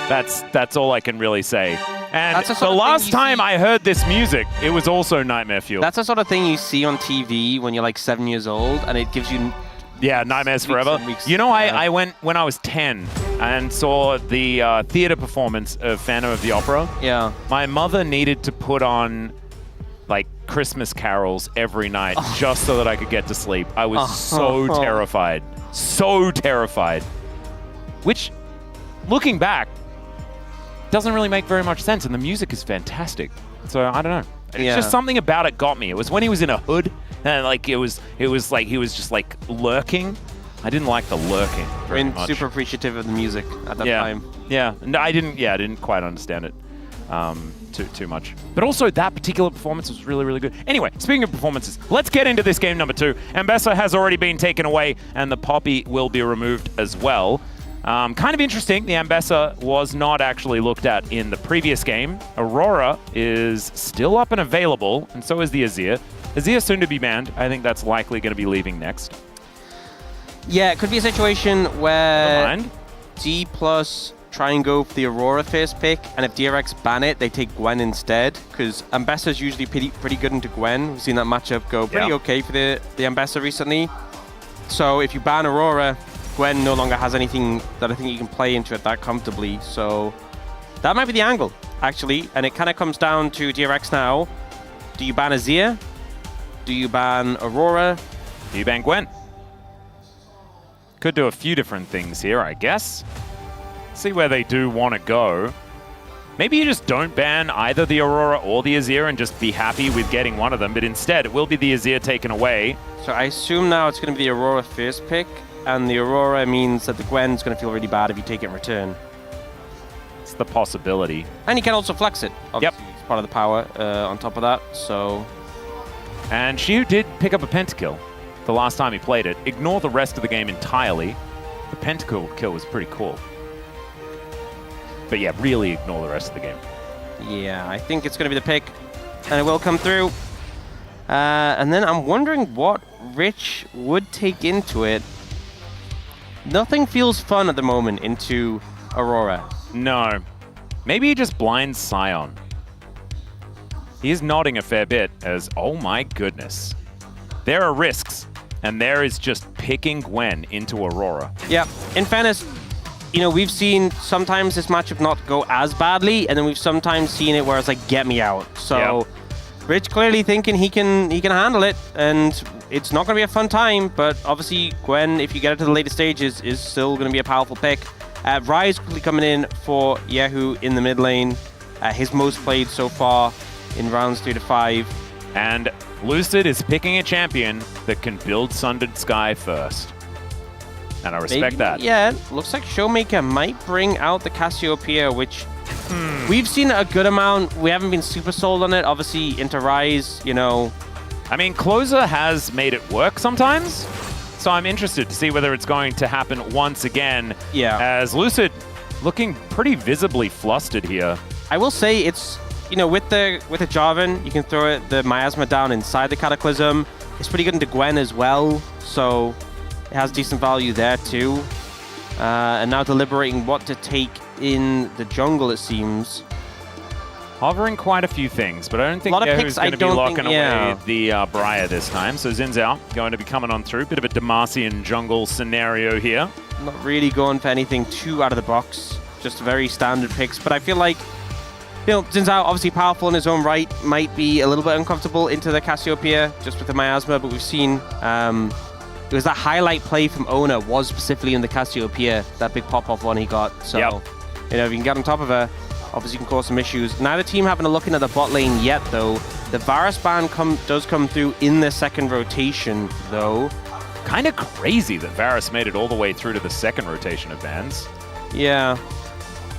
That's all I can really say. And the last time I heard this music, it was also Nightmare Fuel. That's the sort of thing you see on TV when you're like 7 years old, and it gives you nightmares forever. You know, I went when I was 10 and saw the theater performance of Phantom of the Opera. Yeah. My mother needed to put on like Christmas carols every night just so that I could get to sleep. I was so terrified. So terrified. Which, looking back, doesn't really make very much sense, and the music is fantastic. So I don't know. It's just something about it got me. It was when he was in a hood, and like it was like he was just like lurking. I didn't like the lurking very much. Super appreciative of the music at that time. Yeah, no, I didn't quite understand it too much. But also that particular performance was really, really good. Anyway, speaking of performances, let's get into this game number 2. Ambessa has already been taken away, and the Poppy will be removed as well. Kind of interesting, the Ambessa was not actually looked at in the previous game. Aurora is still up and available, and so is the Azir. Azir soon to be banned. I think that's likely going to be leaving next. Yeah, it could be a situation where Dplus try and go for the Aurora first pick, and if DRX ban it, they take Gwen instead, because Ambessa's usually pretty good into Gwen. We've seen that matchup go pretty okay for the Ambessa recently. So if you ban Aurora, Gwen no longer has anything that I think you can play into it that comfortably. So that might be the angle, actually. And it kind of comes down to DRX now. Do you ban Azir? Do you ban Aurora? Do you ban Gwen? Could do a few different things here, I guess. See where they do want to go. Maybe you just don't ban either the Aurora or the Azir and just be happy with getting one of them, but instead it will be the Azir taken away. So I assume now it's going to be the Aurora first pick, and the Aurora means that the Gwen's going to feel really bad if you take it in return. It's the possibility. And you can also flex it. Obviously, it's part of the power on top of that, so... And Xiu did pick up a pentakill the last time he played it. Ignore the rest of the game entirely. The pentakill kill was pretty cool. But yeah, really ignore the rest of the game. Yeah, I think it's going to be the pick, and it will come through. And then I'm wondering what Rich would take into it. Nothing feels fun at the moment into Aurora. No. Maybe he just blinds Sion. He is nodding a fair bit as, oh my goodness. There are risks, and there is just picking Gwen into Aurora. Yeah, in fairness, you know, we've seen sometimes this matchup not go as badly, and then we've sometimes seen it where it's like, get me out. So Rich clearly thinking he can handle it, and it's not going to be a fun time, but obviously Gwen, if you get it to the later stages, is still going to be a powerful pick. Rise quickly coming in for Yahoo in the mid lane. His most played so far in rounds 3 to 5. And Lucid is picking a champion that can build Sundered Sky first. And I respect that. Yeah, looks like Showmaker might bring out the Cassiopeia, which we've seen a good amount. We haven't been super sold on it. Obviously, into Rise, you know. I mean, Closer has made it work sometimes. So I'm interested to see whether it's going to happen once again. Yeah. As Lucid looking pretty visibly flustered here. I will say it's, you know, with the Jarvan, you can throw the Miasma down inside the Cataclysm. It's pretty good into Gwen as well. So it has decent value there too. And now deliberating what to take in the jungle, it seems. Hovering quite a few things, but I don't think Yahoo's going to be locking away the Briar this time. So Xin Zhao going to be coming on through. Bit of a Demacian jungle scenario here. Not really going for anything too out of the box. Just very standard picks. But I feel like, you know, Xin Zhao, obviously powerful in his own right, might be a little bit uncomfortable into the Cassiopeia just with the Miasma, but we've seen it was that highlight play from Ona was specifically in the Cassiopeia, that big pop-off one he got. So, you know, if you can get on top of her, obviously you can cause some issues. Neither team having a look into the bot lane yet, though. The Varus ban does come through in the second rotation, though. Kind of crazy that Varus made it all the way through to the second rotation of bans. Yeah.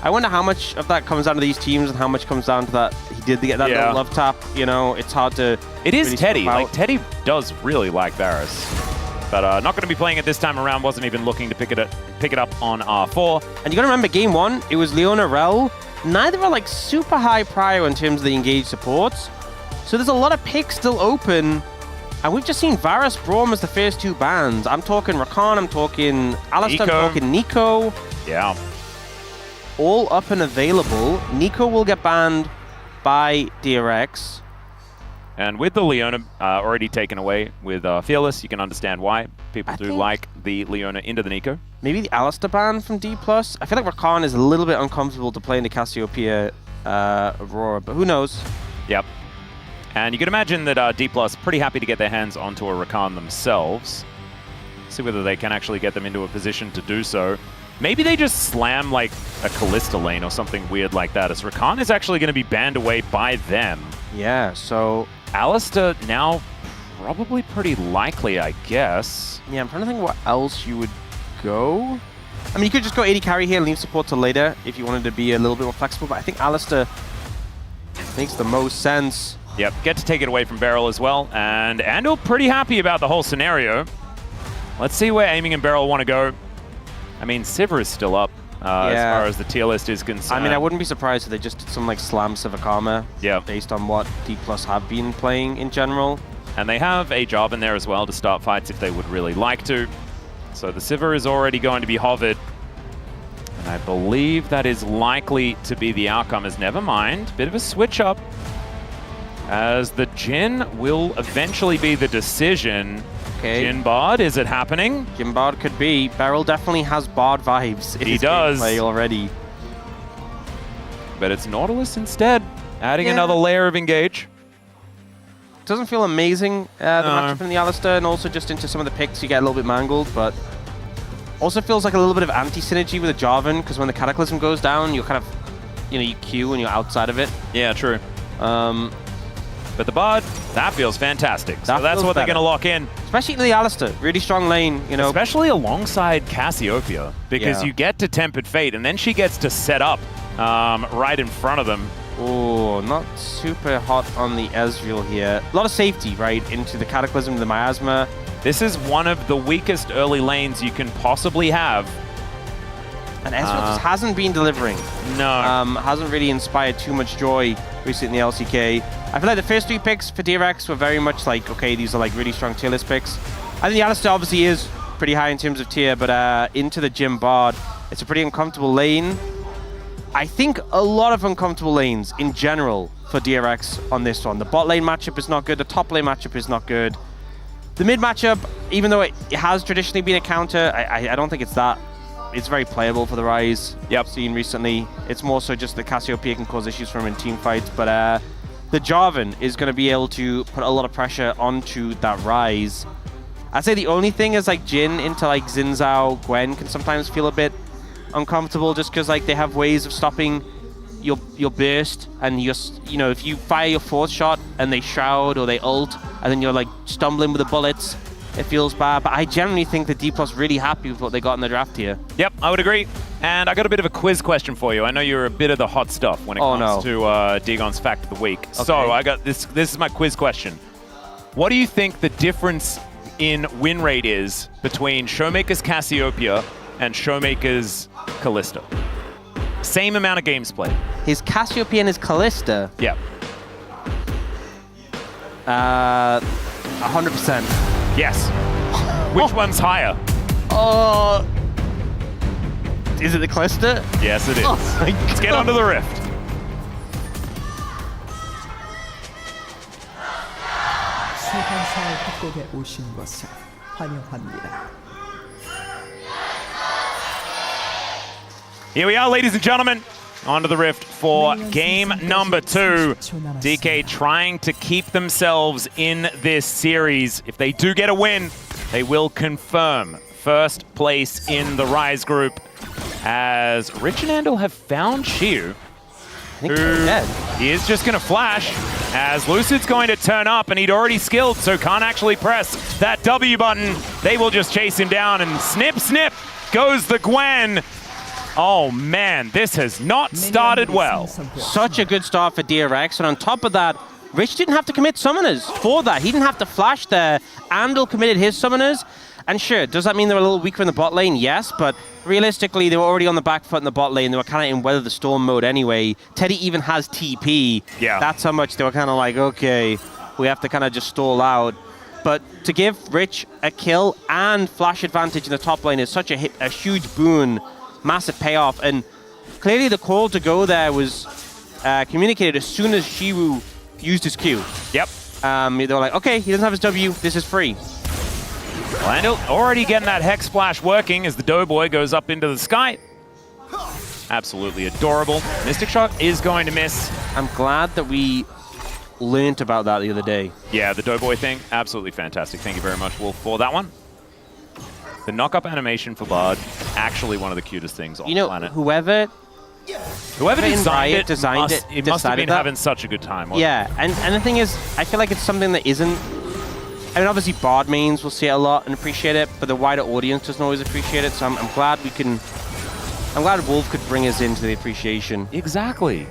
I wonder how much of that comes down to these teams and how much comes down to that he did get that little love tap. You know, it's hard to... It is really Teddy. Like, Teddy does really like Varus. But not going to be playing it this time around. Wasn't even looking to pick it up on R4. And you got to remember, game 1, it was Leona Rel. Neither are like super high prio in terms of the engaged supports. So there's a lot of picks still open. And we've just seen Varus Braum as the first 2 bans. I'm talking Rakan, I'm talking Alistar, I'm talking Nico. Yeah. all up and available. Nico will get banned by DRX. And with the Leona already taken away with Fearless, you can understand why people do like the Leona into the Nico. Maybe the Alistar ban from Dplus. I feel like Rakan is a little bit uncomfortable to play in the Cassiopeia Aurora, but who knows? Yep. And you can imagine that Dplus pretty happy to get their hands onto a Rakan themselves. See whether they can actually get them into a position to do so. Maybe they just slam like a Kalista lane or something weird like that, as Rakan is actually going to be banned away by them. Yeah, so Alistar now probably pretty likely, I guess. yeah, I'm trying to think what else you would go. I mean, you could just go AD carry here and leave support to later if you wanted to be a little bit more flexible, but I think Alistar makes the most sense. Yep, get to take it away from Beryl as well, and Andal pretty happy about the whole scenario. Let's see where Aiming and Beryl want to go. I mean, Sivir is still up as far as the tier list is concerned. I mean, I wouldn't be surprised if they just did some like slam Sivakama based on what Dplus have been playing in general. And they have a job in there as well to start fights if they would really like to. So the Sivir is already going to be hovered. And I believe that is likely to be the outcome, as never mind. Bit of a switch up, as the Jhin will eventually be the decision. Okay. Jhin Bard, is it happening? Jhin Bard could be. Beryl definitely has Bard vibes in his gameplay already. But it's Nautilus instead, adding another layer of engage. Doesn't feel amazing, the matchup in the Alistar, and also just into some of the picks you get a little bit mangled, but also feels like a little bit of anti-synergy with a Jarvan, because when the Cataclysm goes down, you're kind of, you Q and you're outside of it. Yeah, true. But the Bard, that feels fantastic. So that's what they're going to lock in. Especially in the Alistar. Really strong lane, Especially alongside Cassiopeia, because you get to Tempered Fate, and then she gets to set up right in front of them. Oh, not super hot on the Ezreal here. A lot of safety, right, into the Cataclysm, the Miasma. This is one of the weakest early lanes you can possibly have. And Ezreal just hasn't been delivering. No. Hasn't really inspired too much joy recently in the LCK. I feel like the first 3 picks for DRX were very much like, okay, these are like really strong tier list picks. I think the Alistar obviously is pretty high in terms of tier, but into the Jhin Bard, it's a pretty uncomfortable lane. I think a lot of uncomfortable lanes in general for DRX on this one. The bot lane matchup is not good, the top lane matchup is not good. The mid matchup, even though it has traditionally been a counter, I don't think it's that. It's very playable for the Ryze. I've seen recently. It's more so just that Cassiopeia can cause issues for him in team fights, but the Jarvan is going to be able to put a lot of pressure onto that Ryze. I'd say the only thing is like Jhin into like Xin Zhao, Gwen can sometimes feel a bit uncomfortable just because like they have ways of stopping your burst, and if you fire your 4th shot and they shroud or they ult and then you're like stumbling with the bullets, it feels bad. But I generally think that Dplus really happy with what they got in the draft here. Yep, I would agree. And I got a bit of a quiz question for you. I know you're a bit of the hot stuff when it comes to Dagon's Fact of the Week. Okay. So I got this. This is my quiz question. What do you think the difference in win rate is between Showmaker's Cassiopeia and Showmaker's Kalista? Same amount of games played. His Cassiopeia and his Kalista? Yeah. 100%. Yes. Which one's higher? Is it the Kalista? Yes, it is. Oh Let's get onto the rift. Here we are, ladies and gentlemen, onto the rift for game number 2. DK trying to keep themselves in this series. If they do get a win, they will confirm first place in the Ryze group, as Rich and Andal have found Shiu, who he is just going to flash, as Lucid's going to turn up, and he'd already skilled, so can't actually press that W button. They will just chase him down, and snip, snip goes the Gwen. Oh man, this has not started well. Such a good start for DRX, and on top of that, Rich didn't have to commit summoners for that. He didn't have to flash there. Andal committed his summoners, and sure, does that mean they're a little weaker in the bot lane? Yes, but realistically, they were already on the back foot in the bot lane. They were kind of in Weather the Storm mode anyway. Teddy even has TP. Yeah. That's how much they were kind of like, okay, we have to kind of just stall out. But to give Rich a kill and flash advantage in the top lane is such a huge boon. Massive payoff, and clearly the call to go there was communicated as soon as Shiwu used his Q. Yep. They were like, okay, he doesn't have his W, this is free. Landel already getting that Hex Splash working as the Doughboy goes up into the sky. Absolutely adorable. Mystic Shot is going to miss. I'm glad that we learned about that the other day. Yeah, the Doughboy thing, absolutely fantastic. Thank you very much, Wolf, for that one. The knock-up animation for Bard, actually one of the cutest things on the planet. Whoever designed it must have been that. having such a good time. Yeah, and the thing is, I feel like it's something that isn't... I mean, obviously Bard mains will see it a lot and appreciate it, but the wider audience doesn't always appreciate it, so I'm glad we can... I'm glad Wolf could bring us into the appreciation. Exactly.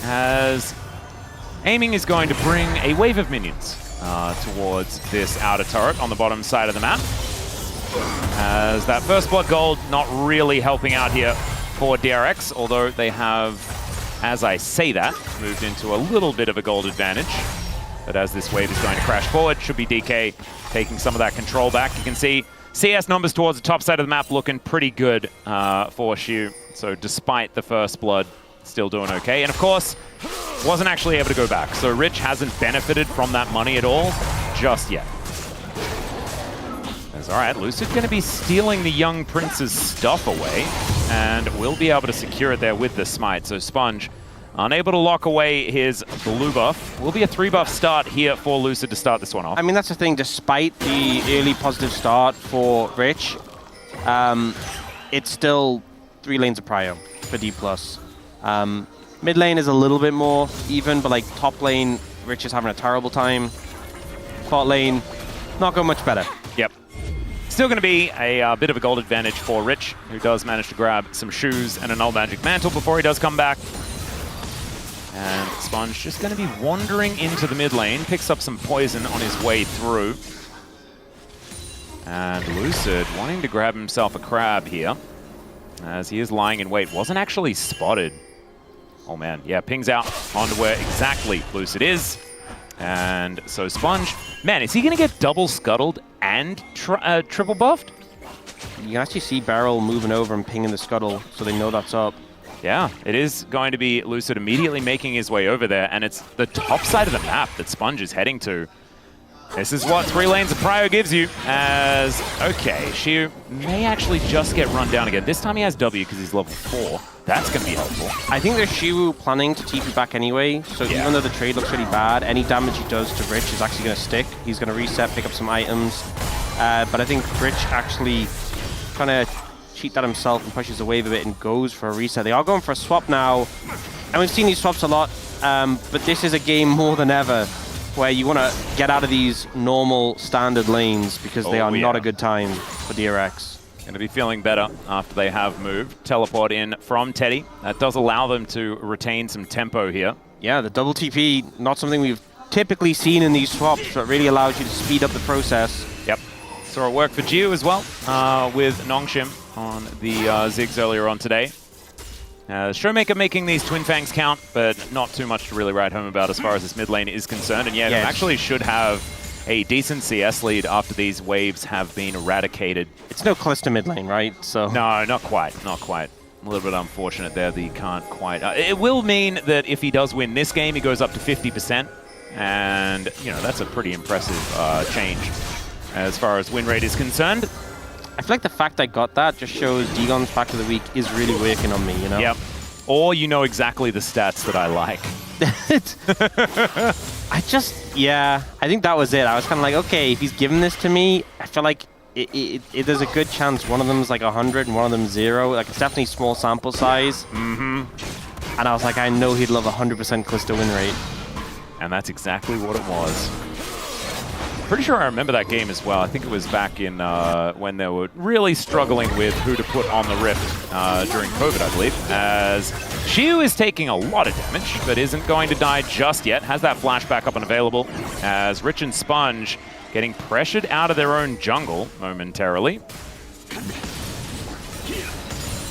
As aiming is going to bring a wave of minions towards this outer turret on the bottom side of the map. As that first blood gold not really helping out here for DRX, although they have, as I say that, moved into a little bit of a gold advantage. But as this wave is going to crash forward, should be DK taking some of that control back. You can see CS numbers towards the top side of the map looking pretty good for Shu. So despite the first blood, still doing okay. And of course, wasn't actually able to go back. So Rich hasn't benefited from that money at all just yet. All right, Lucid going to be stealing the young prince's stuff away, and will be able to secure it there with the smite. So Sponge, unable to lock away his blue buff. Will be a 3-buff start here for Lucid to start this one off. I mean, that's the thing, despite the early positive start for Rich, it's still 3 lanes of prio for Dplus. Mid lane is a little bit more even, but like top lane, Rich is having a terrible time. Bot lane, not going much better. Yep. Still going to be a bit of a gold advantage for Rich, who does manage to grab some shoes and a null magic mantle before he does come back. And Sponge just going to be wandering into the mid lane, picks up some poison on his way through. And Lucid wanting to grab himself a crab here, as he is lying in wait. Wasn't actually spotted. Oh man, yeah, pings out onto where exactly Lucid is. And so Sponge, man, is he going to get double scuttled and triple buffed? You can actually see Barrel moving over and pinging the scuttle, so they know that's up. Yeah, it is going to be Lucid immediately making his way over there, and it's the top side of the map that Sponge is heading to. This is what 3 lanes of prio gives you, as, okay, Shiu may actually just get run down again. This time he has W because he's level 4. That's going to be helpful. I think there's Shiwu planning to TP back anyway, so even though the trade looks really bad, any damage he does to Rich is actually going to stick. He's going to reset, pick up some items, but I think Rich actually kind of cheat that himself and pushes the wave a bit and goes for a reset. They are going for a swap now, and we've seen these swaps a lot, but this is a game more than ever where you want to get out of these normal standard lanes because they are not a good time for DRX. Going to be feeling better after they have moved. Teleport in from Teddy. That does allow them to retain some tempo here. Yeah, the double TP, not something we've typically seen in these swaps, but really allows you to speed up the process. Yep. Saw it work for Jiu as well with Nongshim on the Ziggs earlier on today. Showmaker making these Twin Fangs count, but not too much to really write home about as far as this mid lane is concerned. And actually should have a decent CS lead after these waves have been eradicated. It's no Callisto mid lane, right? So no, not quite, not quite. A little bit unfortunate there that he can't quite. It will mean that if he does win this game, he goes up to 50%. And, you know, that's a pretty impressive change as far as win rate is concerned. I feel like the fact I got that just shows Degon's Fact of the Week is really working on me, you know? Yep. Or you know exactly the stats that I like. I think that was it. I was kind of like, okay, if he's giving this to me, I feel like there's a good chance one of them is like 100 and one of them 0. Like, it's definitely small sample size. Mm-hmm. And I was like, I know he'd love 100% Callisto win rate. And that's exactly what it was. Pretty sure I remember that game as well. I think it was back in when they were really struggling with who to put on the Rift during COVID, I believe. As Shiu is taking a lot of damage, but isn't going to die just yet. Has that flashback up and available. As Rich and Sponge getting pressured out of their own jungle momentarily.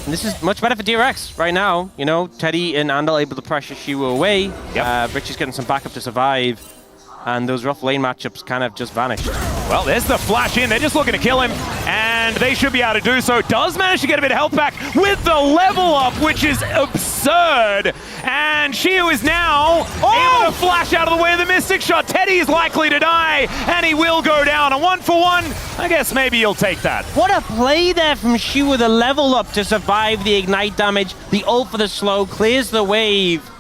And this is much better for DRX right now. You know, Teddy and Andal able to pressure Shiu away. Yep. Rich is getting some backup to survive. And those rough lane matchups kind of just vanished. Well, there's the flash in. They're just looking to kill him. And and they should be able to do so. Does manage to get a bit of health back with the level up, which is absurd. And Shiu is now able to flash out of the way of the Mystic Shot. Teddy is likely to die, and he will go down. A 1-for-1, I guess maybe you'll take that. What a play there from Shiu with a level up to survive the ignite damage. The ult for the slow clears the wave.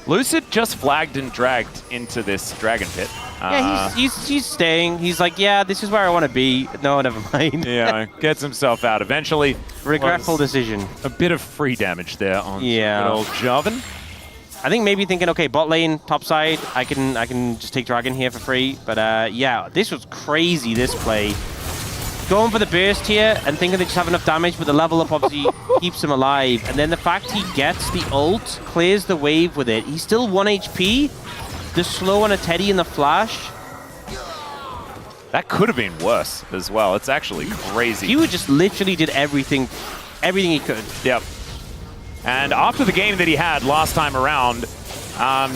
Lucid just flagged and dragged into this Dragon Pit. Yeah, he's staying. He's like, yeah, this is where I want to be. No, never mind. Yeah, gets himself out eventually. Regretful decision. A bit of free damage there on good old Jarvan. I think maybe thinking, okay, bot lane, top side, I can just take Dragon here for free. But yeah, this was crazy, this play. Going for the burst here and thinking they just have enough damage, but the level up obviously keeps him alive. And then the fact he gets the ult, clears the wave with it. He's still 1 HP. The slow on a Teddy in the flash. That could have been worse as well. It's actually crazy. He just literally did everything he could. Yep. And after the game that he had last time around,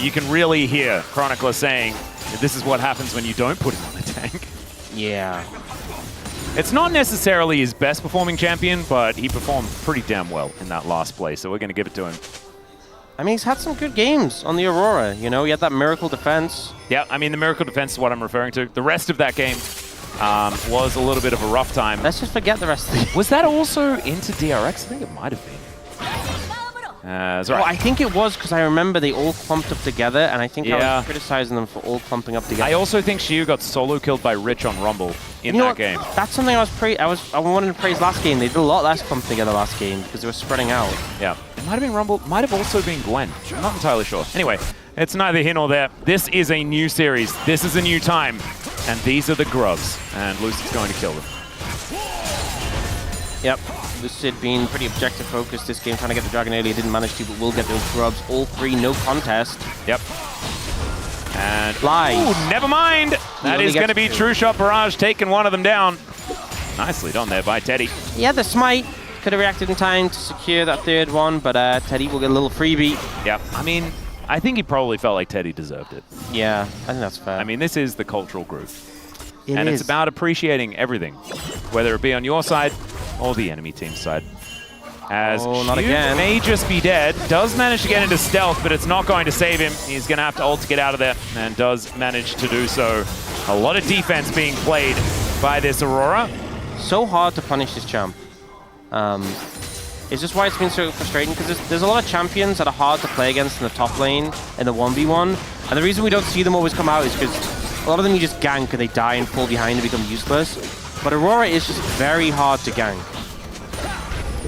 you can really hear Chronicler saying, this is what happens when you don't put him on the tank. Yeah. It's not necessarily his best performing champion, but he performed pretty damn well in that last play, so we're going to give it to him. I mean, he's had some good games on the Aurora, you know? He had that Miracle defense. Yeah, I mean, the Miracle defense is what I'm referring to. The rest of that game was a little bit of a rough time. Let's just forget the rest of the game. Was that also into DRX? I think it might have been. That's right. Well, I think it was because I remember they all clumped up together, and I think I was criticizing them for all clumping up together. I also think Shiu got solo killed by Rich on Rumble in that game. That's something I wanted to praise last game. They did a lot less clumped together last game because they were spreading out. Yeah, it might have been Rumble, might have also been Gwen. I'm not entirely sure. Anyway, it's neither here nor there. This is a new series. This is a new time, and these are the grubs, and Lucid's going to kill them. Yep. Lucid being pretty objective focused this game, trying to get the Dragon early. Didn't manage to, but will get those grubs. All three, no contest. Yep. And fly. Ooh, never mind. That is going to be True Shot Barrage taking one of them down. Nicely done there by Teddy. Yeah, the smite could have reacted in time to secure that third one, but Teddy will get a little freebie. Yep. I mean, I think he probably felt like Teddy deserved it. Yeah, I think that's fair. I mean, this is the cultural group. And it's about appreciating everything, whether it be on your side or the enemy team's side. As not again. May just be dead, does manage to get into stealth, but it's not going to save him. He's going to have to ult to get out of there, and does manage to do so. A lot of defense being played by this Aurora. So hard to punish this champ. It's just why it's been so frustrating, because there's a lot of champions that are hard to play against in the top lane in the 1v1, and the reason we don't see them always come out is because a lot of them you just gank and they die and fall behind and become useless. But Aurora is just very hard to gank.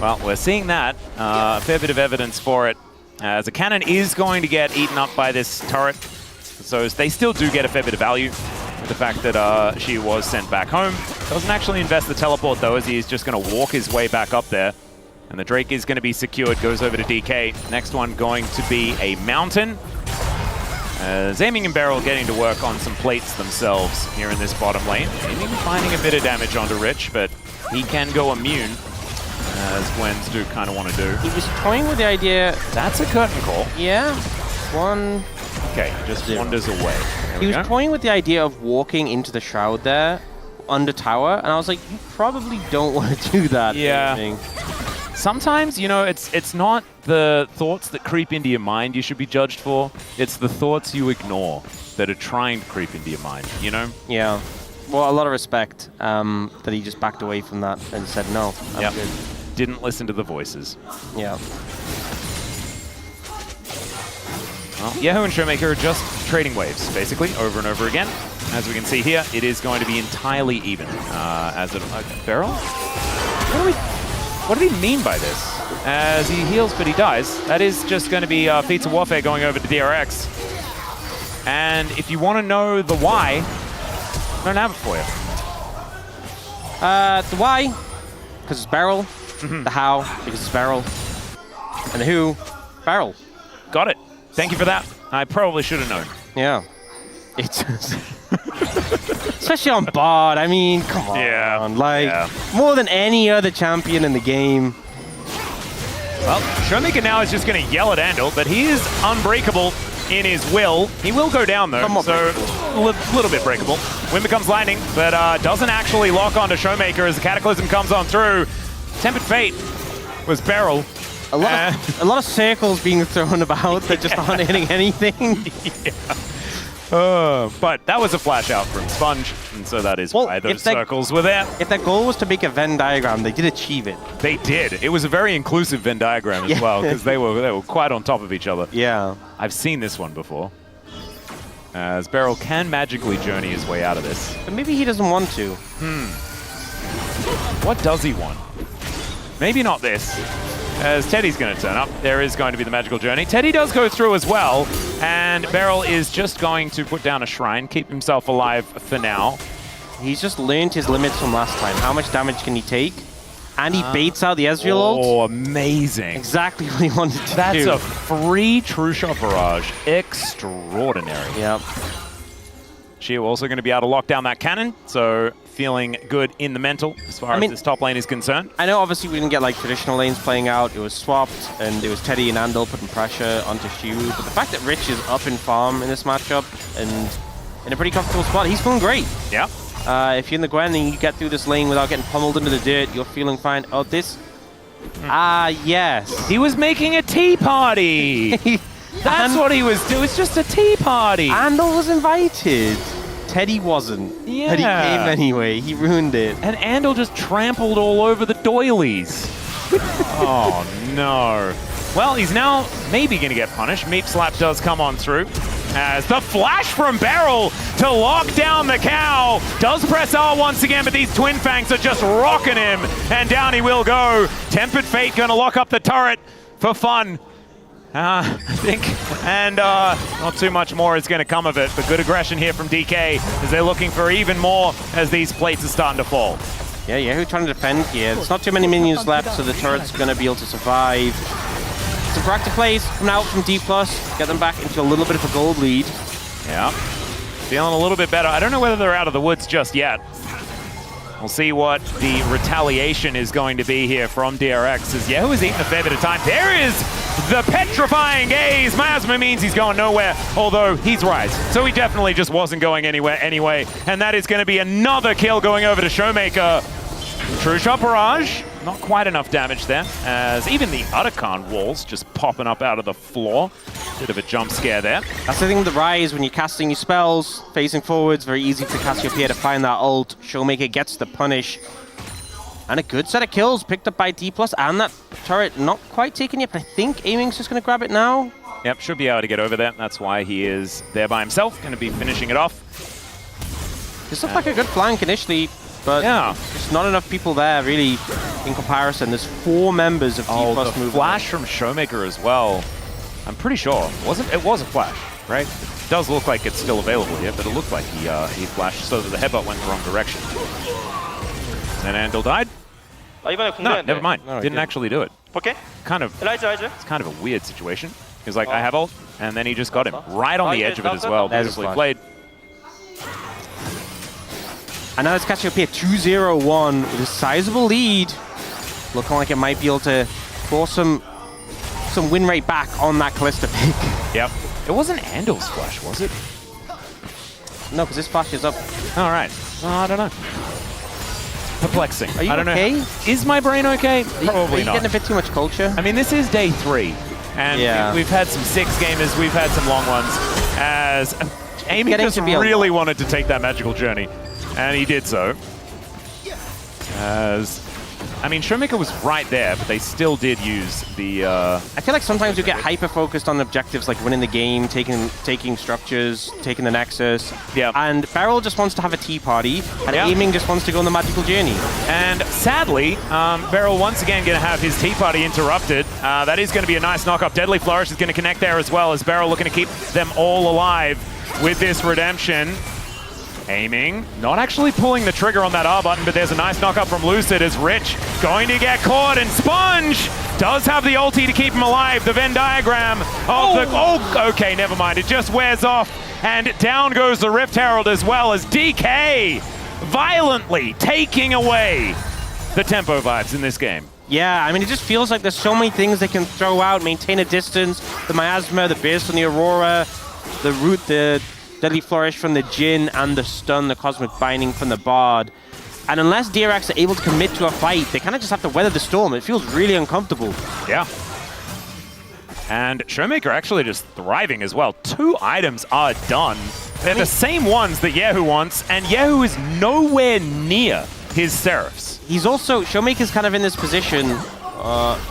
Well, we're seeing that. A fair bit of evidence for it. As a cannon is going to get eaten up by this turret. So they still do get a fair bit of value. The fact that she was sent back home. Doesn't actually invest the teleport though, as he is just going to walk his way back up there. And the Drake is going to be secured, goes over to DK. Next one going to be a Mountain. Aiming and Barrel getting to work on some plates themselves here in this bottom lane. Aiming finding a bit of damage onto Rich, but he can go immune, as Gwens do kind of want to do. He was toying with the idea... That's a curtain call. Yeah. One... Okay, just wanders away. He was toying with the idea of walking into the Shroud there, under tower, and I was like, you probably don't want to do that. Yeah. Sometimes, you know, it's not the thoughts that creep into your mind you should be judged for. It's the thoughts you ignore that are trying to creep into your mind, you know? Yeah. Well, a lot of respect that he just backed away from that and said, no, I'm good. Didn't listen to the voices. Yeah. Well, Yahoo and Showmaker are just trading waves, basically, over and over again. As we can see here, it is going to be entirely even. As a Barrel? What do we mean by this? As he heals, but he dies. That is just going to be Feats of Warfare going over to DRX. And if you want to know the why, I don't have it for you. The why, because it's Barrel. The how, because it's Barrel. And the who, Barrel. Got it. Thank you for that. I probably should have known. Yeah. It's especially on bot. I mean, come on. Like, more than any other champion in the game. Well, Showmaker now is just going to yell at Andal, but he is unbreakable. in his will. He will go down though, so a little bit breakable. Wind becomes lightning, but doesn't actually lock onto Showmaker as the Cataclysm comes on through. Tempered Fate was Beryl. A lot of circles being thrown about that just aren't hitting anything. But that was a flash out from Sponge, and so that is why those circles were there. If their goal was to make a Venn diagram, they did achieve it. They did. It was a very inclusive Venn diagram as well, because they were quite on top of each other. Yeah. I've seen this one before. As Beryl can magically journey his way out of this. But maybe he doesn't want to. What does he want? Maybe not this. As Teddy's going to turn up, there is going to be the magical journey. Teddy does go through as well, and Beryl is just going to put down a shrine, keep himself alive for now. He's just learned his limits from last time. How much damage can he take? And he baits out the Ezreal ult. Oh, amazing. Exactly what he wanted to do. That's a free True Shot Barrage. Extraordinary. Yep. Shio also going to be able to lock down that cannon, so feeling good in the mental as far as this top lane is concerned. I know obviously we didn't get like traditional lanes playing out. It was swapped, and it was Teddy and Andal putting pressure onto Shu. But the fact that Rich is up in farm in this matchup and in a pretty comfortable spot, he's feeling great. Yeah. If you're in the Gwen and you get through this lane without getting pummeled into the dirt, you're feeling fine. Oh, this... yes. He was making a tea party. That's what he was doing. It's just a tea party. Andal was invited. Teddy wasn't. Yeah. But he came anyway. He ruined it. And Andal just trampled all over the doilies. Oh, no. Well, he's now maybe going to get punished. Meep Slap does come on through. As the flash from Beryl to lock down the cow. Does press R once again, but these Twin Fangs are just rocking him. And down he will go. Tempered Fate going to lock up the turret for fun. I think, and not too much more is going to come of it, but good aggression here from DK as they're looking for even more as these plates are starting to fall. Yeah, Yahoo trying to defend here. There's not too many minions left, so the turret's going to be able to survive. Some proactive plays coming out from Dplus, get them back into a little bit of a gold lead. Yeah, feeling a little bit better. I don't know whether they're out of the woods just yet. We'll see what the retaliation is going to be here from DRX as Yahoo is eating a fair bit of time. There is the petrifying gaze. Miasma means he's going nowhere, although he's right. So he definitely just wasn't going anywhere anyway. And that is going to be another kill going over to Showmaker. True Shot Barrage, not quite enough damage there, as even the Uttercon walls just popping up out of the floor. Bit of a jump scare there. That's the thing with the Rise, when you're casting your spells, facing forwards, very easy for Cassiopeia to find that ult. Showmaker gets the punish. And a good set of kills picked up by Dplus, and that turret not quite taken yet, but I think Aiming's just going to grab it now. Yep, should be able to get over there. That's why he is there by himself, going to be finishing it off. This looked like a good flank initially, but just not enough people there, really, in comparison. There's 4 members of Dplus moving. The flash from Showmaker as well. I'm pretty sure. It was a flash, right? It does look like it's still available here, but it looked like he flashed so that the headbutt went the wrong direction. And Andal died. No, never mind. No, didn't actually do it. Okay. Kind of. It's kind of a weird situation. He was like, I have ult, and then he just got him right on the edge of it as well. Beautifully played. And now it's Cassiopeia 2-0-1 with a sizable lead. Looking like it might be able to force some win rate back on that Kalista pick. Yep. It wasn't Andal's flash, was it? No, because this flash is up. All right. I don't know. Perplexing. Are you I don't okay? know. Is my brain okay? Probably Are you not. getting a bit too much culture? I mean, this is day 3. And we've had some 6-gamers, we've had some long ones. As Amy just really wanted to take that magical journey. And he did so. As, I mean, Showmaker was right there, but they still did use the... I feel like sometimes you get hyper-focused on objectives like winning the game, taking structures, taking the Nexus. Yeah. And Beryl just wants to have a tea party, and Aiming just wants to go on the magical journey. And sadly, Beryl once again going to have his tea party interrupted. That is going to be a nice knock-up. Deadly Flourish is going to connect there as well, as Beryl looking to keep them all alive with this redemption. Aiming, not actually pulling the trigger on that R button, but there's a nice knock-up from Lucid as Rich going to get caught, and Sponge does have the ulti to keep him alive. The Venn diagram of okay, never mind. It just wears off, and down goes the Rift Herald as well as DK violently taking away the tempo vibes in this game. Yeah, I mean, it just feels like there's so many things they can throw out, maintain a distance. The Miasma, the Burst from the Aurora, the Root, the Deadly Flourish from the Jhin, and the Stun, the Cosmic Binding from the Bard. And unless DRX are able to commit to a fight, they kind of just have to weather the storm. It feels really uncomfortable. Yeah. And Showmaker actually just thriving as well. 2 items are done. They're the same ones that Yehu wants, and Yehu is nowhere near his Seraphs. He's also, Showmaker's kind of in this position.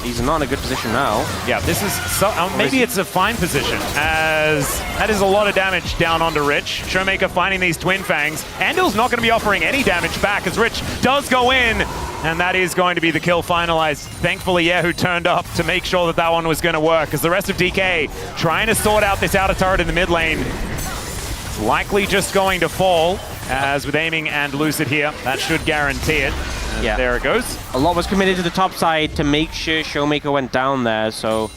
He's not in a good position now. Yeah, this is, maybe it's a fine position, as that is a lot of damage down onto Rich. Showmaker finding these Twin Fangs. Andel's not going to be offering any damage back, as Rich does go in, and that is going to be the kill finalized. Thankfully, Yehu turned up to make sure that that one was going to work, as the rest of DK trying to sort out this outer turret in the mid lane. It's likely just going to fall, as with aiming and Lucid here, that should guarantee it. Yeah. There it goes. A lot was committed to the top side to make sure Showmaker went down there, so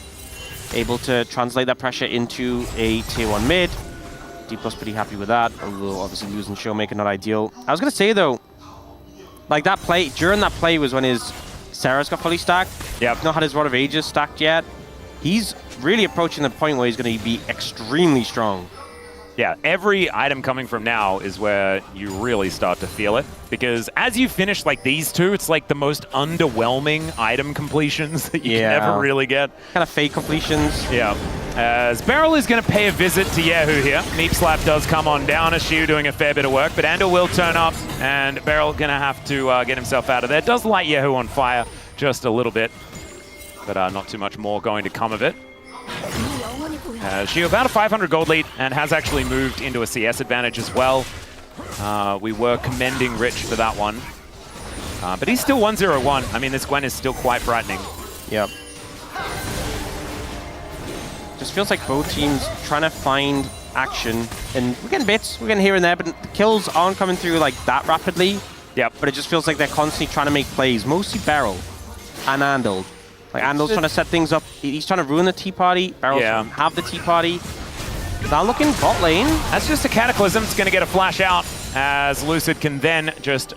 able to translate that pressure into a tier 1 mid. Dplus pretty happy with that, although obviously losing Showmaker not ideal. I was going to say though, like that play, during that play was when his Seraphs got fully stacked. Yep. Not had his Rod of Ages stacked yet. He's really approaching the point where he's going to be extremely strong. Yeah, every item coming from now is where you really start to feel it. Because as you finish like these two, it's like the most underwhelming item completions that you can ever really get. Kind of fake completions. Yeah. As Beryl is going to pay a visit to Yehu here. Meep Slap does come on down. Ashu doing a fair bit of work, but Andal will turn up, and Beryl going to have to get himself out of there. Does light Yehu on fire just a little bit, but not too much more going to come of it. She about a 500 gold lead and has actually moved into a CS advantage as well. We were commending Rich for that one. But he's still 1-0-1. I mean, this Gwen is still quite frightening. Yep. Just feels like both teams trying to find action. And we're getting bits, we're getting here and there, but the kills aren't coming through like that rapidly. Yep. But it just feels like they're constantly trying to make plays. Mostly Beryl and Andal. Like, Andal's trying to set things up. He's trying to ruin the Tea Party. Barrel's trying to have the Tea Party. Now looking bot lane. That's just a Cataclysm. It's going to get a flash out, as Lucid can then just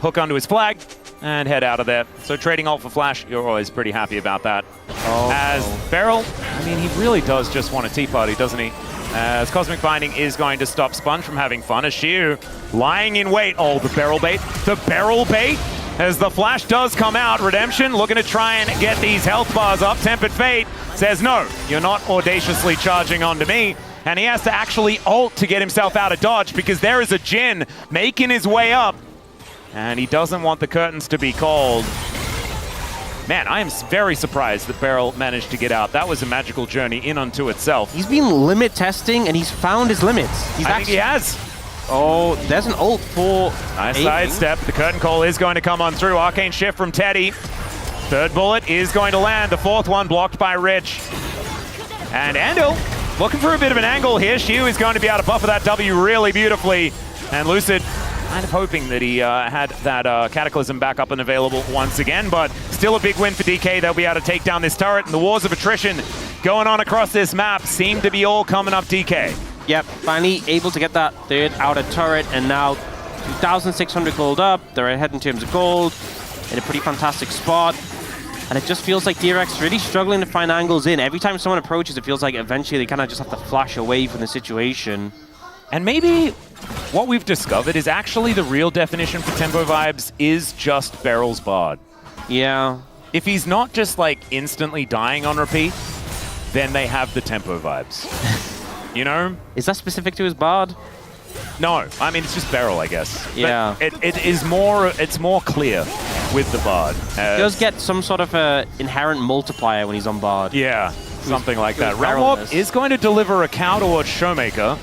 hook onto his flag and head out of there. So trading ult for flash, you're always pretty happy about that. As Beryl, I mean, he really does just want a Tea Party, doesn't he? As Cosmic Binding is going to stop Sponge from having fun. As Shiu lying in wait. Oh, the barrel bait. The barrel bait. As the flash does come out, Redemption looking to try and get these health bars up. Tempered Fate says, no, you're not audaciously charging onto me. And he has to actually ult to get himself out of dodge, because there is a Jhin making his way up. And he doesn't want the curtains to be called. Man, I am very surprised that Beryl managed to get out. That was a magical journey in unto itself. He's been limit testing and he's found his limits. I think he has. Oh, there's an ult for nice sidestep. The curtain call is going to come on through. Arcane Shift from Teddy. Third bullet is going to land. The fourth one blocked by Rich. And Andal looking for a bit of an angle here. Shiu is going to be able to buffer that W really beautifully. And Lucid kind of hoping that he had that Cataclysm back up and available once again. But still a big win for DK. They'll be able to take down this turret. And the wars of attrition going on across this map seem to be all coming up DK. Yep, finally able to get that third outer turret, and now 2,600 gold up. They're ahead in terms of gold, in a pretty fantastic spot. And it just feels like DRX really struggling to find angles in. Every time someone approaches, it feels like eventually they kind of just have to flash away from the situation. And maybe what we've discovered is actually the real definition for tempo vibes is just Beryl's Bard. Yeah. If he's not just like instantly dying on repeat, then they have the tempo vibes. You know? Is that specific to his Bard? No, I mean, it's just Beryl, I guess. Yeah. But it's more clear with the Bard. He does get some sort of inherent multiplier when he's on Bard. Yeah, something like that. Realm Warp is going to deliver a cow towards Showmaker.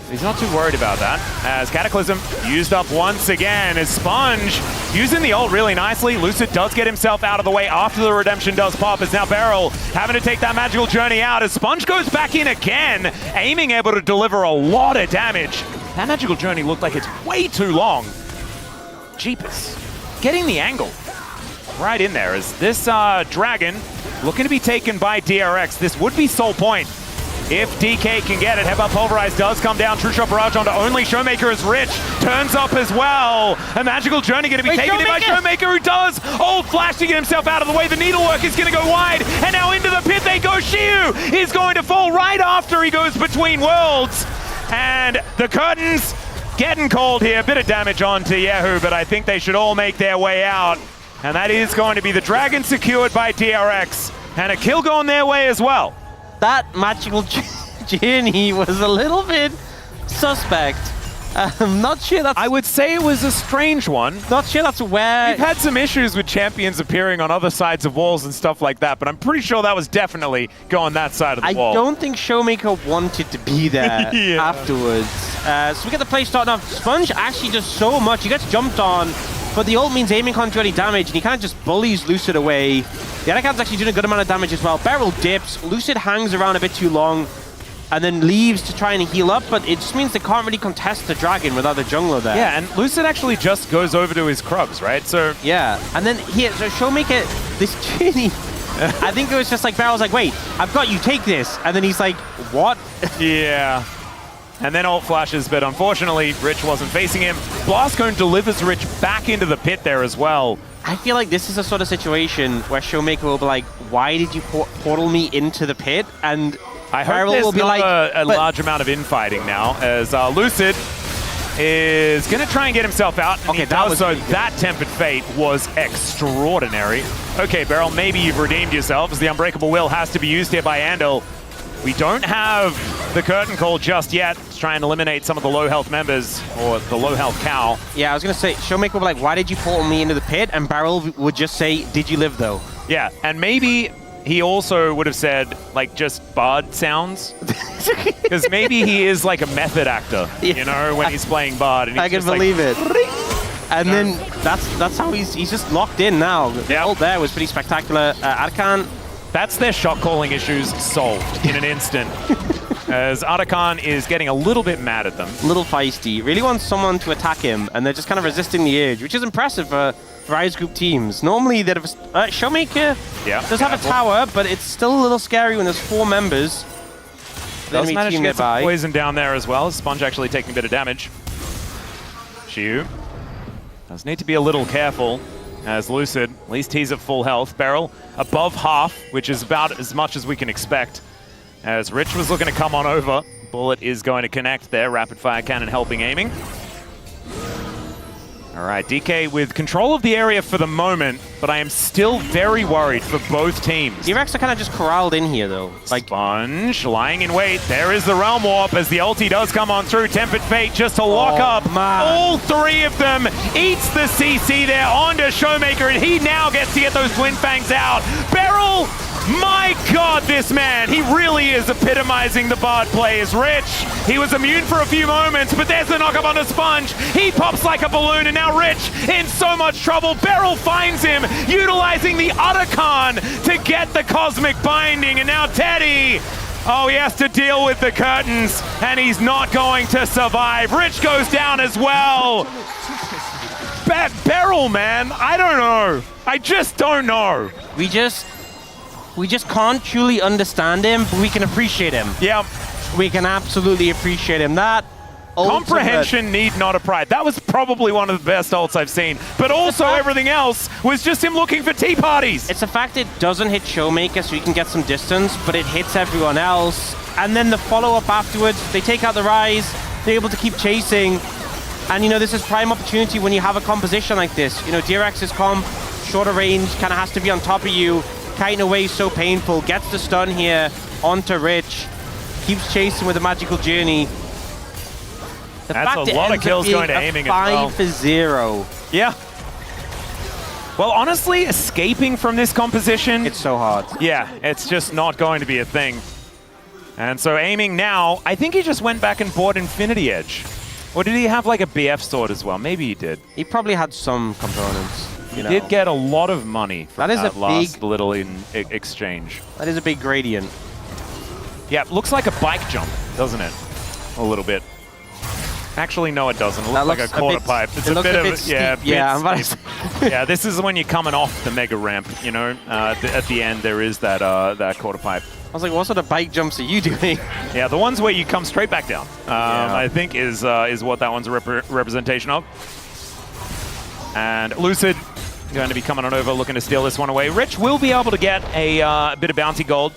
He's not too worried about that, as Cataclysm used up once again, as Sponge using the ult really nicely. Lucid does get himself out of the way after the Redemption does pop, as now Beryl having to take that magical journey out, as Sponge goes back in again, aiming, able to deliver a lot of damage. That magical journey looked like it's way too long. Jeepers. Getting the angle right in there, as this Dragon looking to be taken by DRX. This would be Soul Point. if DK can get it. Headbutt Pulverize does come down. True Shot Barrage onto only Showmaker as Rich turns up as well. A Magical Journey going to be taken in by Showmaker, who does. Old Flash to get himself out of the way. The Needlework is going to go wide, and now into the pit they go. Shiu is going to fall right after he goes between worlds. And the curtains getting cold here. A bit of damage onto Yahoo, but I think they should all make their way out. And that is going to be the Dragon secured by DRX. And a kill going their way as well. That Magical Journey was a little bit suspect. I'm not sure that's... I would say it was a strange one. Not sure that's where... We've had some issues with champions appearing on other sides of walls and stuff like that, but I'm pretty sure that was definitely going that side of the wall. I don't think Showmaker wanted to be there afterwards. So we get the play starting off. Sponge actually does so much. He gets jumped on, but the ult means aiming can't do any damage, and he kind of just bullies Lucid away. The other cat's actually doing a good amount of damage as well. Beryl dips. Lucid hangs around a bit too long, and then leaves to try and heal up, but it just means they can't really contest the Dragon without the jungler there. Yeah, and Lucid actually just goes over to his Krugs, right? So yeah, and then here, so Showmaker, this journey, I think it was just like Barrel's like, wait, I've got you, take this. And then he's like, what? Yeah. And then ult flashes, but unfortunately, Rich wasn't facing him. Blastcone delivers Rich back into the pit there as well. I feel like this is a sort of situation where Showmaker will be like, why did you portal me into the pit? And I hope there's not a large amount of infighting now, as Lucid is going to try and get himself out. And that Tempered Fate was extraordinary. Okay, Beryl, maybe you've redeemed yourself, as the Unbreakable Will has to be used here by Andal. We don't have the curtain call just yet. Let's try and eliminate some of the low health members, or the low health cow. Yeah, I was going to say, Showmaker would be like, why did you portal me into the pit? And Beryl would just say, did you live though? Yeah, and maybe he also would have said, like, just Bard sounds. Because maybe he is like a method actor, you know, when he's playing Bard. And I can believe it. And then that's how he's just locked in now. The ult there was pretty spectacular. Arkan. That's their shot calling issues solved in an instant. As Arakan is getting a little bit mad at them. A little feisty. Really wants someone to attack him, and they're just kind of resisting the urge, which is impressive for Rise Group teams. Normally, they'd have Showmaker does have a tower, but it's still a little scary when there's 4 members. Does manage to get some poison down there as well. Sponge actually taking a bit of damage. Shiu does need to be a little careful, as Lucid, at least he's at full health. Beryl above half, which is about as much as we can expect. As Rich was looking to come on over. Bullet is going to connect there. Rapid fire cannon helping aiming. All right, DK with control of the area for the moment, but I am still very worried for both teams. DRX are kind of just corralled in here, though. Like Sponge lying in wait. There is the Realm Warp as the ulti does come on through. Tempered Fate just to lock up all 3 of them. Eats the CC there onto Showmaker, and he now gets to get those Twin Fangs out. Beryl! My God, this man, he really is epitomizing the Bard players. Rich, he was immune for a few moments, but there's the knock-up on the Sponge. He pops like a balloon, and now Rich in so much trouble. Beryl finds him, utilizing the Otacon to get the Cosmic Binding, and now Teddy, oh, he has to deal with the curtains, and he's not going to survive. Rich goes down as well. Beryl, man, I don't know. I just don't know. We just can't truly understand him, but we can appreciate him. Yeah. We can absolutely appreciate him. That comprehension need not a pride. That was probably one of the best ults I've seen. But also everything else was just him looking for tea parties. It's the fact it doesn't hit Showmaker so you can get some distance, but it hits everyone else. And then the follow-up afterwards, they take out the Rise, they're able to keep chasing. And, you know, this is prime opportunity when you have a composition like this. You know, DRX's comp, shorter range, kind of has to be on top of you. Kiting away is so painful. Gets the stun here onto Rich. Keeps chasing with a Magical Journey. That's a lot of kills going to aiming as well. 5-0. Yeah. Well, honestly, escaping from this composition... It's so hard. Yeah, it's just not going to be a thing. And so aiming now, I think he just went back and bought Infinity Edge. Or did he have like a BF sword as well? Maybe he did. He probably had some components. He did get a lot of money from that last little exchange. That is a big gradient. Yeah, it looks like a bike jump, doesn't it? A little bit. Actually, no, it doesn't. It looks like a quarter pipe. It's a bit of yeah, this is when you're coming off the mega ramp, you know. At the end, there is that quarter pipe. was like, what sort of bike jumps are you doing? Yeah, the ones where you come straight back down, I think is what that one's a representation of. And Lucid going to be coming on over, looking to steal this one away. Rich will be able to get a bit of bounty gold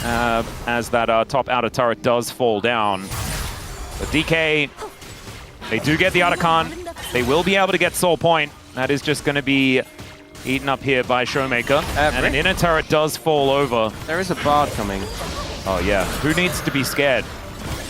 as that top outer turret does fall down. But DK, they do get the Otacon. They will be able to get Soul Point. That is just going to be eaten up here by Showmaker. And an inner turret does fall over. There is a Bard coming. Oh yeah, who needs to be scared?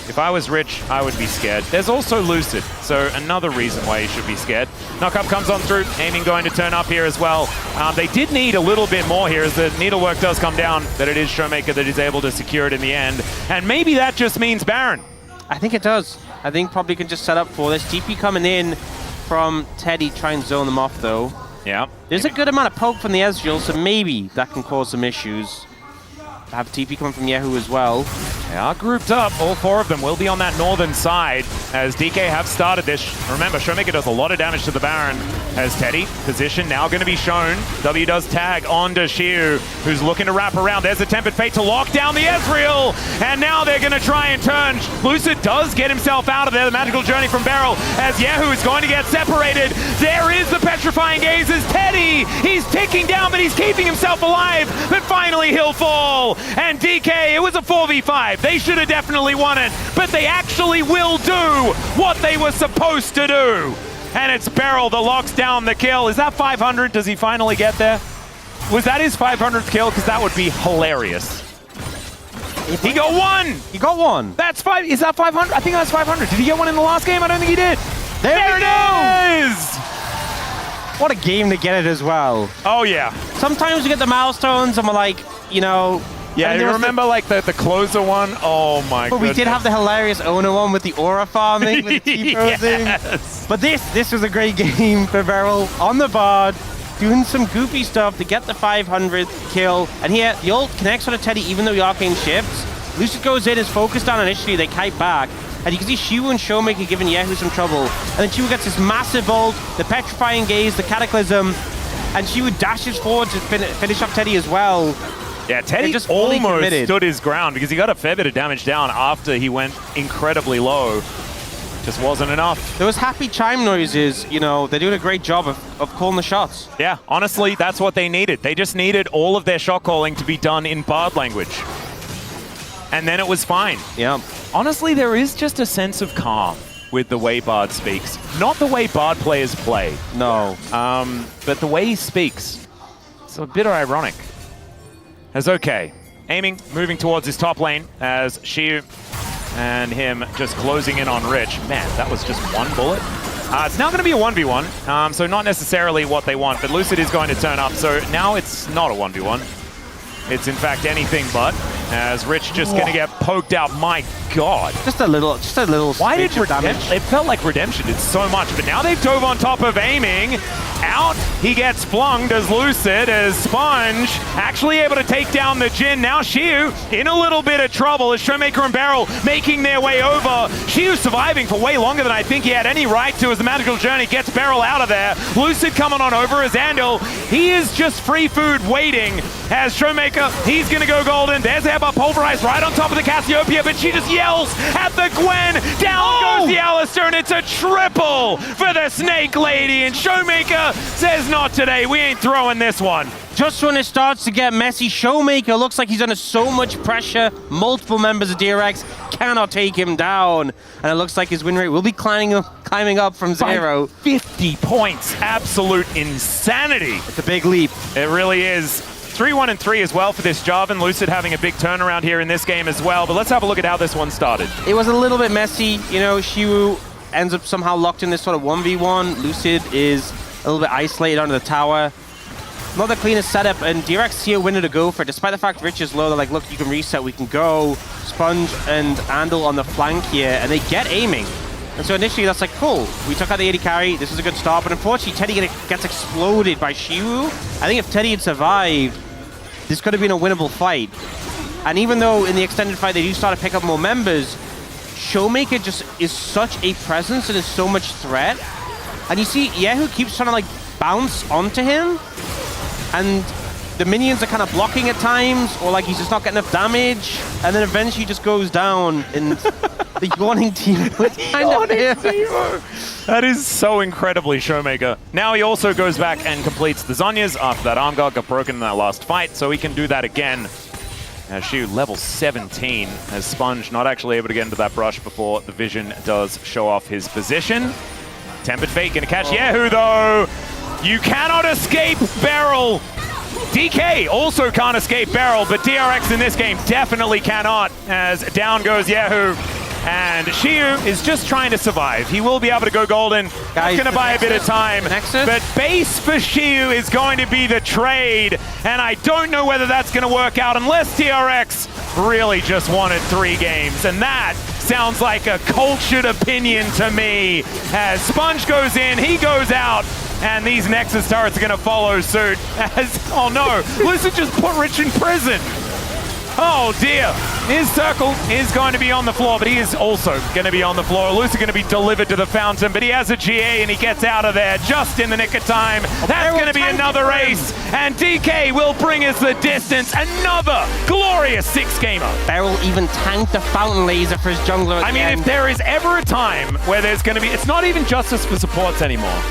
If I was Rich, I would be scared. There's also Lucid, so another reason why you should be scared. Knockup comes on through, aiming going to turn up here as well. They did need a little bit more here as the needlework does come down, but it is Showmaker that is able to secure it in the end. And maybe that just means Baron. I think it does. I think probably can just set up for this. TP coming in from Teddy, try and zone them off though. Yeah. There's a good amount of poke from the Ezreal, so maybe that can cause some issues. I have TP coming from Yahoo as well. They are grouped up. All four of them will be on that northern side as DK have started this. Remember, Showmaker does a lot of damage to the Baron as Teddy, position now going to be shown. W does tag onto Shiu, who's looking to wrap around. There's a Tempered Fate to lock down the Ezreal, and now they're going to try and turn. Lucid does get himself out of there. The Magical Journey from Beryl as Yahoo is going to get separated. There is the Petrifying Gaze as Teddy. He's ticking down, but he's keeping himself alive. But finally he'll fall. And DK, it was a 4v5. They should have definitely won it, but they actually will do what they were supposed to do. And it's Beryl that locks down the kill. Is that 500? Does he finally get there? Was that his 500th kill? Because that would be hilarious. He got one! He got one! That's five. Is that 500? I think that's 500. Did he get one in the last game? I don't think he did. There it is! What a game to get it as well. Oh, yeah. Sometimes we get the milestones and we're like, you know... Yeah, you remember like the closer one? Oh my god. But we did have the hilarious Owner one with the aura farming, with the T-posing. Yes. But this was a great game for Beryl on the Bard, doing some goofy stuff to get the 500th kill. And here, the ult connects on a Teddy even though the Arcane shifts. Lucid goes in, is focused on initially, they kite back. And you can see Shiu and Showmaker giving Yahoo some trouble. And then Shiu gets this massive ult, the Petrifying Gaze, the Cataclysm. And Shiu dashes forward to finish up Teddy as well. Yeah, Teddy just almost stood his ground because he got a fair bit of damage down after he went incredibly low. Just wasn't enough. Those happy chime noises, you know, they're doing a great job of calling the shots. Yeah, honestly, that's what they needed. They just needed all of their shot calling to be done in Bard language. And then it was fine. Yeah. Honestly, there is just a sense of calm with the way Bard speaks. Not the way Bard players play. No. But the way he speaks. It's a bit ironic. As okay, aiming, moving towards his top lane as Shiu and him just closing in on Rich. Man, that was just one bullet. It's now going to be a 1v1, so not necessarily what they want, but Lucid is going to turn up, so now it's not a 1v1. It's in fact anything but, as Rich just going to get poked out. My God. Just a little Why did damage? It felt like Redemption did so much, but now they've dove on top of aiming. Out, he gets flung as Lucid, as Sponge actually able to take down the Jhin. Now Shiu in a little bit of trouble as Showmaker and Beryl making their way over. Shiu surviving for way longer than I think he had any right to as the Magical Journey gets Beryl out of there. Lucid coming on over as Andal. He is just free food waiting as Showmaker, he's going to go golden. There's Ebba pulverized right on top of the Cassiopeia, but she just yells at the Gwen. Down goes the Alistair, and it's a triple for the Snake Lady. And Showmaker says, not today. We ain't throwing this one. Just when it starts to get messy, Showmaker looks like he's under so much pressure. Multiple members of DRX cannot take him down. And it looks like his win rate will be climbing up from 0. 50 points. Absolute insanity. It's a big leap. It really is. 3-1-3 as well for this job, and Lucid having a big turnaround here in this game as well. But let's have a look at how this one started. It was a little bit messy. You know, Shiu ends up somehow locked in this sort of 1v1. Lucid is a little bit isolated under the tower. Not the cleanest setup, and DRX see a winner to go for. Despite the fact Rich is low, they're like, look, you can reset, we can go. Sponge and Andal on the flank here, and they get aiming. And so initially that's like, cool, we took out the AD carry, this is a good start, but unfortunately Teddy gets exploded by Shiu. I think if Teddy had survived, this could have been a winnable fight. And even though in the extended fight they do start to pick up more members, Showmaker just is such a presence and is so much threat. And you see Yahoo keeps trying to like bounce onto him, and the minions are kind of blocking at times, or like he's just not getting enough damage, and then eventually he just goes down, and the yawning team was kind of here. That is so incredibly Showmaker. Now he also goes back and completes the Zhonya's after that arm guard got broken in that last fight, so he can do that again. As Xiu, level 17, as Sponge not actually able to get into that brush before the vision does show off his position. Tempered Fate gonna catch Yahoo though. You cannot escape Beryl. DK also can't escape Beryl, but DRX in this game definitely cannot, as down goes Yahoo. And Xiu is just trying to survive. He will be able to go golden. That's going to buy a bit of time. But base for Xiu is going to be the trade. And I don't know whether that's going to work out unless DRX really just wanted 3 games. And that sounds like a cultured opinion to me. As Sponge goes in, he goes out. And these Nexus turrets are going to follow suit. As, oh no, Lucid just put Rich in prison. Oh dear, his circle is going to be on the floor, but he is also going to be on the floor. Lucid going to be delivered to the fountain, but he has a GA and he gets out of there just in the nick of time. That's going to be another ace, and DK will bring us the distance. Another glorious 6-gamer. Beryl even tanked the fountain laser for his jungler at the end. If there is ever a time where there's going to be, it's not even justice for supports anymore.